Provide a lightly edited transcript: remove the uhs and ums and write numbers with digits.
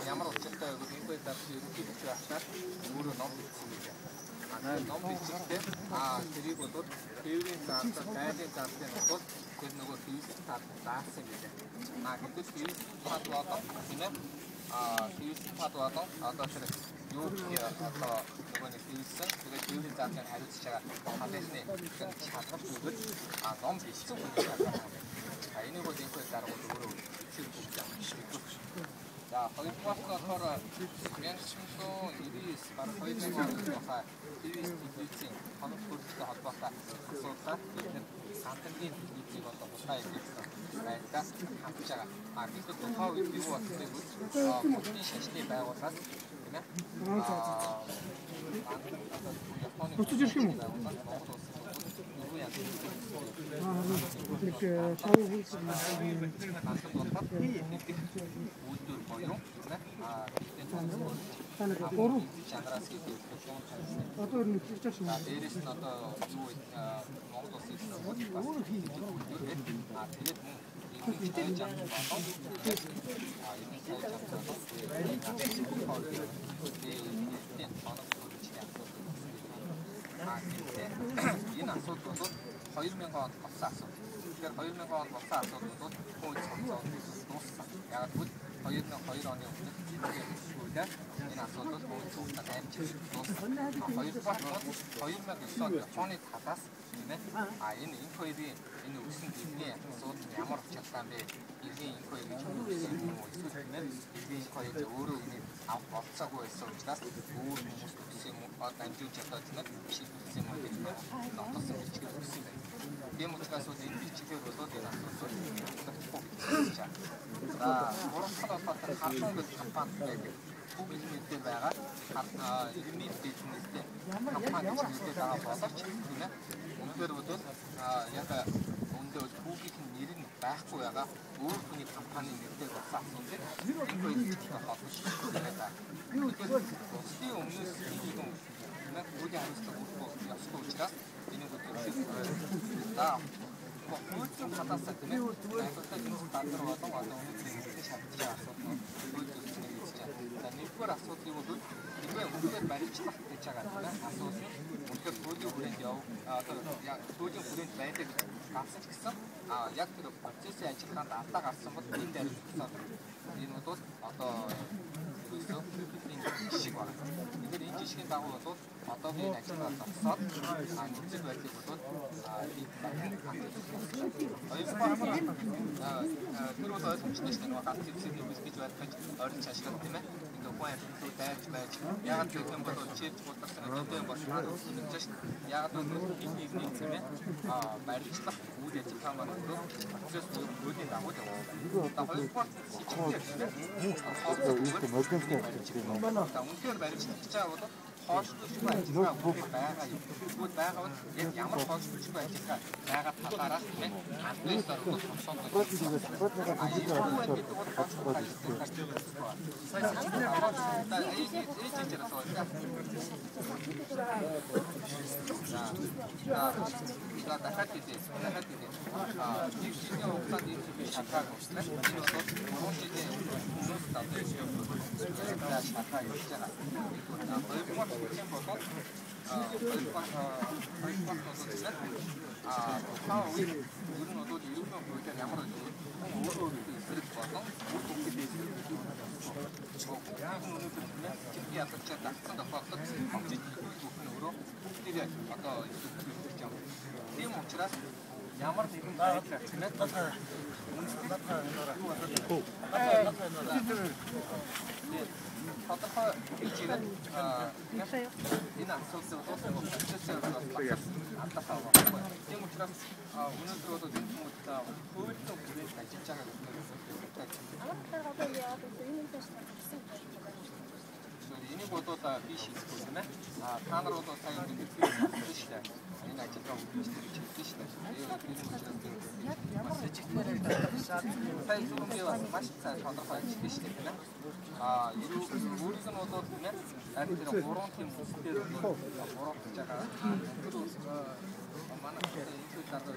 ямар учиртай байгаад энэ үед бас ерөнхийд бич байхаар өөрөө ном бичсэн гэж байна. Ном бичсэхдээ тэрийг бол тээврийн заалтаа, дайны заалтын бол тэр нөгөө физик тал заасан гэж байна. Гэтэл физик тал болоо тийм ээ. Физик тал болоо одоо тэр юу одоо нөгөө нэг физик тэгээд тээврийн заалтыг хариуцж байгаа талын шалгалт өгөөд ном бичсэн хүн гэж байна. Энийг бол энэ үед дараагаар өөрөө бичсэн гэж байна. За, хоёрдугаар нь болохоор 1999 баг 2000 онд баха телевизийн хоног хөрөлтөй холбоотой асуудлаар бид санхүүгийн телевизийг одоо хулгай хийсэн байдлаар хандж байгаа. Бид тухайн үед юу болсныг бүхний шашны байгууллагаас тийм ээ. Буцаж ирэх юм уу? Одоо нэг чигчээш юм. Дээрээс нь одоо юу Монгол улсын тэгээд энэ асуудал бол 2000 онд болсон асуудал. Тэгэхээр 2000 онд болсон асуудал бол хууль цогцолд дууссан. Яг л 2002 оны өмнөх зүйлээр энэ асуудал хууль цогцолд амжилт дууссан. Хоёрдугаар нь 2009 онд Японы талаас тийм ээ. Энэ хоёрын энэ өгсөн дэлхийн асуудал ямар учиртай юм бэ? Дэлхийн энэ хоёр гэж үгсэн юм уу? Эсвэл тийм ээ. Дэлхийн энэ хоёр өөрөө энийг авах болцоогүй байсан учраас өөр хүмүүс өгсөн юм уу? Дамжуулж чадаад тийм ээ. Шийдвэрлсэн юм уу гэж нотолсон бичгээр өгсөн байна. Тийм учраас энэ бичгээр болоод энэ асуудал За, уралдах болохоор хартун гэж компани байдаг. Google нэртэй байгаа. Ирмийн бизнестэй компани гэж нэртэй байгаа боловч тийм ээ. Өнөөдөр бол яг өнөөдөр Google-ийн нэр нь байхгүй байгаа. Өөр хүний компани нэртэй болсон асуудал. Энэ хоёрын холбоотой байна. Улсын өмнөөс нэг Google хариуцлага өгөх ёстой учраас энэ за хуулийн хатаас тийм ээ. Айгуултай энэ стандарт болон одоо үнэхээр шаардлагатай асуудал За нэгдүгээр асуудлыг бол үнэхээр баримтлах гэж байгаа тийм ээ. Асуудал нь үнэхээр хуулийн хүрээнд одоо яг хуулийн хүрээнд байдаг гэж гарсан ч гэсэн яг тэр процессын ажиллагаанд алдаа гарсан бол энэ дээр энэ бол одоо ерөөсөө энэ жишг байна. Тэгэхээр энэ жишгийн дагуу бол одоогийн ажиллагаа зогсоод нөхцөл байдлыг бол тэр бол ойлгомжтой шүү дээ. Ганц зэвсэг юм гэж ойлгож ойрон цаашгаа тийм ээ. Ингээ хүн амьтнууд дайж байж ягаад гэх юм бол чийж бодсон гэдэг юм бол хаалт нэгж шүү дээ. Ягаад гэвэл нэг тийм ээ. Баримтлах үйл ажиллагаа маань процесс үүдийн дагуу яваа. Хоёрдугаар үнэхээр баримтлах гэж байгаа бол хоошлуулсан ажиллагаа байгаа юм. Тэгвэл байгаа бол яг ямар хоошлуулсан ажиллагаа байгаа талаараа тийм ээ. Адресаар бол ямар нэгэн байдлаар тийм ээ тодорхой хэмжээгээр энэ асуудлыг дуусгах процессыг алдахаа байна. Тийм учраас өнөөдөр бол энэ хүмүүс хуулийн хүрээнд ажиллаж байгаа гэдэг нь энийг бодоод би шийдэхгүй юм ээ. Та нар бол сая ингэж хэлсэн шүү дээ. Энэ ажилдаа үзэж хэлсэн шүү дээ. Сая зүгэн би бас маш сайн тодорхой ажиллаж шүү дээ. Өөрийнх нь бол тийм ээ. Харин тэр 3 тийм үсгээр бол 3 гэж байгаа. Тэр үс